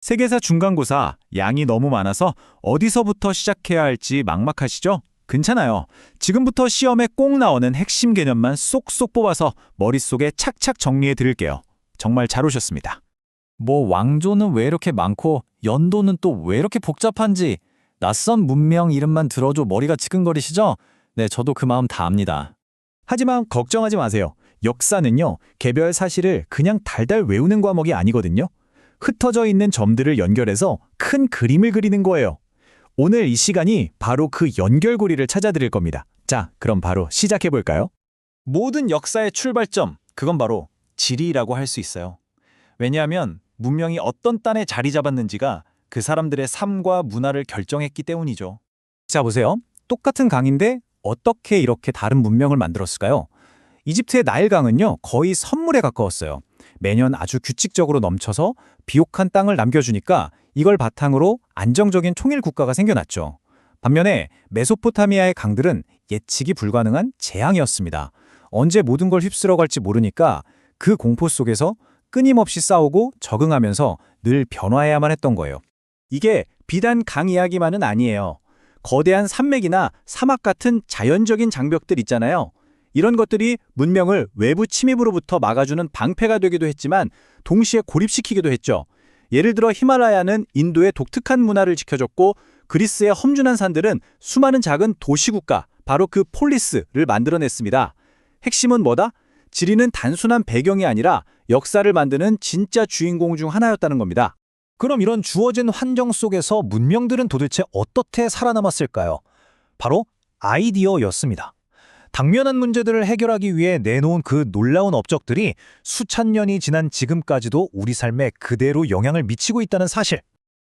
세계사 중간고사 양이 너무 많아서 어디서부터 시작해야 할지 막막하시죠? 괜찮아요. 지금부터 시험에 꼭 나오는 핵심 개념만 쏙쏙 뽑아서 머릿속에 착착 정리해 드릴게요. 정말 잘 오셨습니다. 뭐 왕조는 왜 이렇게 많고 연도는 또 왜 이렇게 복잡한지 낯선 문명 이름만 들어도 머리가 지끈거리시죠? 네, 저도 그 마음 다 압니다. 하지만 걱정하지 마세요. 역사는요, 개별 사실을 그냥 달달 외우는 과목이 아니거든요. 흩어져 있는 점들을 연결해서 큰 그림을 그리는 거예요. 오늘 이 시간이 바로 그 연결고리를 찾아드릴 겁니다. 자, 그럼 바로 시작해 볼까요? 모든 역사의 출발점, 그건 바로 지리라고 할 수 있어요. 왜냐하면 문명이 어떤 땅에 자리 잡았는지가 그 사람들의 삶과 문화를 결정했기 때문이죠. 자, 보세요. 똑같은 강인데 어떻게 이렇게 다른 문명을 만들었을까요? 이집트의 나일강은요, 거의 선물에 가까웠어요. 매년 아주 규칙적으로 넘쳐서 비옥한 땅을 남겨주니까 이걸 바탕으로 안정적인 통일 국가가 생겨났죠. 반면에 메소포타미아의 강들은 예측이 불가능한 재앙이었습니다. 언제 모든 걸 휩쓸어 갈지 모르니까 그 공포 속에서 끊임없이 싸우고 적응하면서 늘 변화해야만 했던 거예요. 이게 비단 강 이야기만은 아니에요. 거대한 산맥이나 사막 같은 자연적인 장벽들 있잖아요. 이런 것들이 문명을 외부 침입으로부터 막아주는 방패가 되기도 했지만 동시에 고립시키기도 했죠. 예를 들어 히말라야는 인도의 독특한 문화를 지켜줬고 그리스의 험준한 산들은 수많은 작은 도시국가, 바로 그 폴리스를 만들어냈습니다. 핵심은 뭐다? 지리는 단순한 배경이 아니라 역사를 만드는 진짜 주인공 중 하나였다는 겁니다. 그럼 이런 주어진 환경 속에서 문명들은 도대체 어떻게 살아남았을까요? 바로 아이디어였습니다. 당면한 문제들을 해결하기 위해 내놓은 그 놀라운 업적들이 수천 년이 지난 지금까지도 우리 삶에 그대로 영향을 미치고 있다는 사실.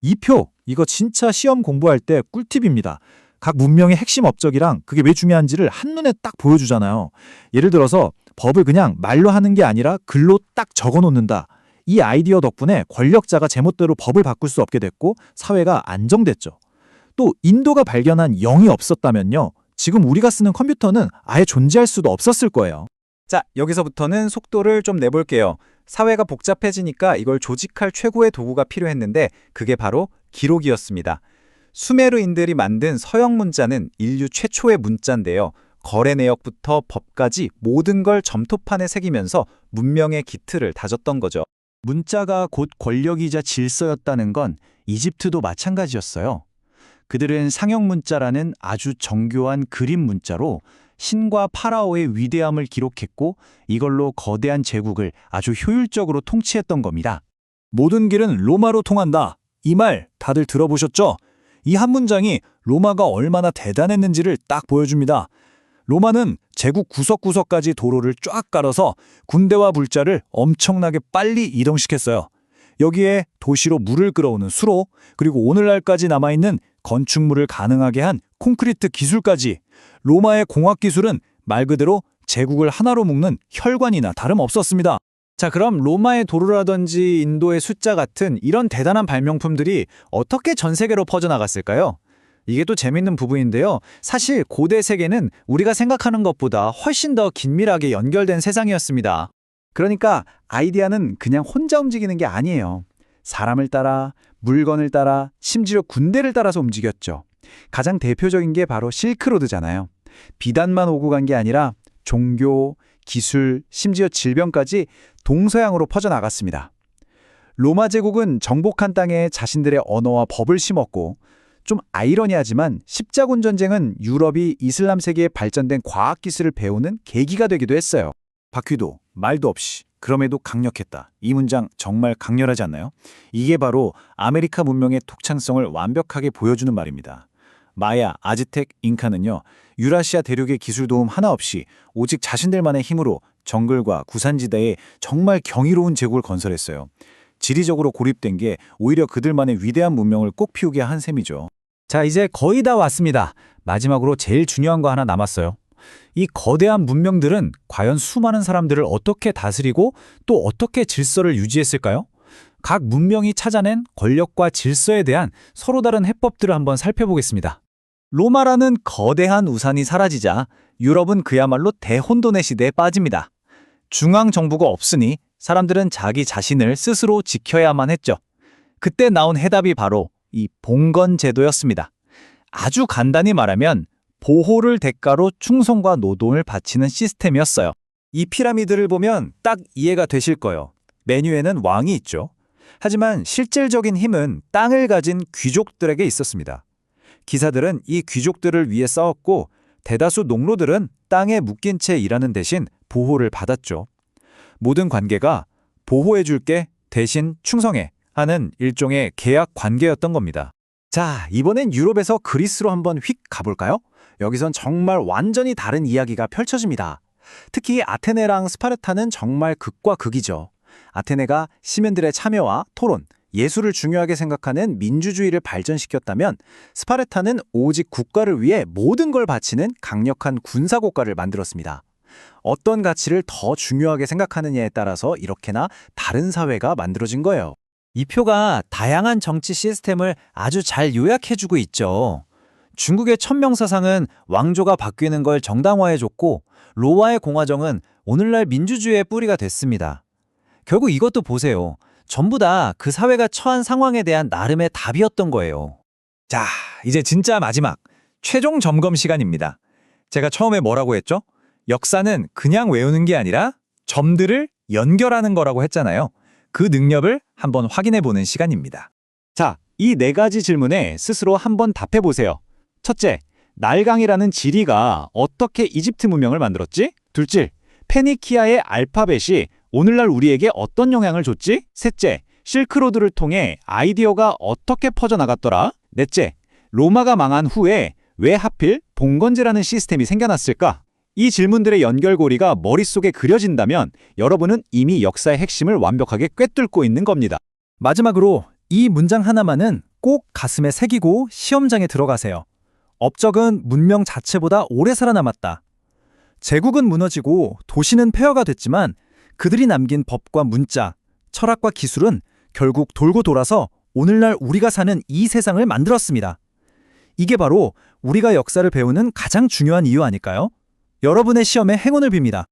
이 표, 이거 진짜 시험 공부할 때 꿀팁입니다. 각 문명의 핵심 업적이랑 그게 왜 중요한지를 한눈에 딱 보여주잖아요. 예를 들어서 법을 그냥 말로 하는 게 아니라 글로 딱 적어놓는다. 이 아이디어 덕분에 권력자가 제멋대로 법을 바꿀 수 없게 됐고 사회가 안정됐죠. 또 인도가 발견한 0이 없었다면요, 지금 우리가 쓰는 컴퓨터는 아예 존재할 수도 없었을 거예요. 자, 여기서부터는 속도를 좀 내볼게요. 사회가 복잡해지니까 이걸 조직할 최고의 도구가 필요했는데 그게 바로 기록이었습니다. 수메르인들이 만든 서형 문자는 인류 최초의 문자인데요. 거래 내역부터 법까지 모든 걸 점토판에 새기면서 문명의 기틀을 다졌던 거죠. 문자가 곧 권력이자 질서였다는 건 이집트도 마찬가지였어요. 그들은 상형 문자라는 아주 정교한 그림 문자로 신과 파라오의 위대함을 기록했고 이걸로 거대한 제국을 아주 효율적으로 통치했던 겁니다. 모든 길은 로마로 통한다. 이 말 다들 들어보셨죠? 이 한 문장이 로마가 얼마나 대단했는지를 딱 보여줍니다. 로마는 제국 구석구석까지 도로를 쫙 깔아서 군대와 불자를 엄청나게 빨리 이동시켰어요. 여기에 도시로 물을 끌어오는 수로, 그리고 오늘날까지 남아있는 건축물을 가능하게 한 콘크리트 기술까지. 로마의 공학 기술은 말 그대로 제국을 하나로 묶는 혈관이나 다름없었습니다. 자, 그럼 로마의 도로라든지 인도의 숫자 같은 이런 대단한 발명품들이 어떻게 전 세계로 퍼져나갔을까요? 이게 또 재밌는 부분인데요. 사실 고대 세계는 우리가 생각하는 것보다 훨씬 더 긴밀하게 연결된 세상이었습니다. 그러니까 아이디어는 그냥 혼자 움직이는 게 아니에요. 사람을 따라, 물건을 따라, 심지어 군대를 따라서 움직였죠. 가장 대표적인 게 바로 실크로드잖아요. 비단만 오고 간 게 아니라 종교, 기술, 심지어 질병까지 동서양으로 퍼져나갔습니다. 로마 제국은 정복한 땅에 자신들의 언어와 법을 심었고, 좀 아이러니하지만 십자군 전쟁은 유럽이 이슬람 세계에 발전된 과학기술을 배우는 계기가 되기도 했어요. 바퀴도 말도 없이 그럼에도 강력했다. 이 문장 정말 강렬하지 않나요? 이게 바로 아메리카 문명의 독창성을 완벽하게 보여주는 말입니다. 마야, 아즈텍, 잉카는요, 유라시아 대륙의 기술 도움 하나 없이 오직 자신들만의 힘으로 정글과 구산지대에 정말 경이로운 제국을 건설했어요. 지리적으로 고립된 게 오히려 그들만의 위대한 문명을 꽃피우게 한 셈이죠. 자, 이제 거의 다 왔습니다. 마지막으로 제일 중요한 거 하나 남았어요. 이 거대한 문명들은 과연 수많은 사람들을 어떻게 다스리고 또 어떻게 질서를 유지했을까요? 각 문명이 찾아낸 권력과 질서에 대한 서로 다른 해법들을 한번 살펴보겠습니다. 로마라는 거대한 우산이 사라지자 유럽은 그야말로 대혼돈의 시대에 빠집니다. 중앙 정부가 없으니 사람들은 자기 자신을 스스로 지켜야만 했죠. 그때 나온 해답이 바로 이 봉건 제도였습니다. 아주 간단히 말하면 보호를 대가로 충성과 노동을 바치는 시스템이었어요. 이 피라미드를 보면 딱 이해가 되실 거예요. 메뉴에는 왕이 있죠. 하지만 실질적인 힘은 땅을 가진 귀족들에게 있었습니다. 기사들은 이 귀족들을 위해 싸웠고 대다수 농노들은 땅에 묶인 채 일하는 대신 보호를 받았죠. 모든 관계가 보호해줄게 대신 충성해 하는 일종의 계약 관계였던 겁니다. 자, 이번엔 유럽에서 그리스로 한번 휙 가볼까요? 여기선 정말 완전히 다른 이야기가 펼쳐집니다. 특히 아테네랑 스파르타는 정말 극과 극이죠. 아테네가 시민들의 참여와 토론, 예술을 중요하게 생각하는 민주주의를 발전시켰다면 스파르타는 오직 국가를 위해 모든 걸 바치는 강력한 군사국가를 만들었습니다. 어떤 가치를 더 중요하게 생각하느냐에 따라서 이렇게나 다른 사회가 만들어진 거예요. 이 표가 다양한 정치 시스템을 아주 잘 요약해주고 있죠. 중국의 천명사상은 왕조가 바뀌는 걸 정당화해줬고 로마의 공화정은 오늘날 민주주의의 뿌리가 됐습니다. 결국 이것도 보세요. 전부 다 그 사회가 처한 상황에 대한 나름의 답이었던 거예요. 자, 이제 진짜 마지막, 최종 점검 시간입니다. 제가 처음에 뭐라고 했죠? 역사는 그냥 외우는 게 아니라 점들을 연결하는 거라고 했잖아요. 그 능력을 한번 확인해보는 시간입니다. 자, 이 4가지 질문에 스스로 한번 답해보세요. 첫째, 날강이라는 지리가 어떻게 이집트 문명을 만들었지? 둘째, 페니키아의 알파벳이 오늘날 우리에게 어떤 영향을 줬지? 셋째, 실크로드를 통해 아이디어가 어떻게 퍼져나갔더라? 넷째, 로마가 망한 후에 왜 하필 봉건제라는 시스템이 생겨났을까? 이 질문들의 연결고리가 머릿속에 그려진다면 여러분은 이미 역사의 핵심을 완벽하게 꿰뚫고 있는 겁니다. 마지막으로 이 문장 하나만은 꼭 가슴에 새기고 시험장에 들어가세요. 업적은 문명 자체보다 오래 살아남았다. 제국은 무너지고 도시는 폐허가 됐지만 그들이 남긴 법과 문자, 철학과 기술은 결국 돌고 돌아서 오늘날 우리가 사는 이 세상을 만들었습니다. 이게 바로 우리가 역사를 배우는 가장 중요한 이유 아닐까요? 여러분의 시험에 행운을 빕니다.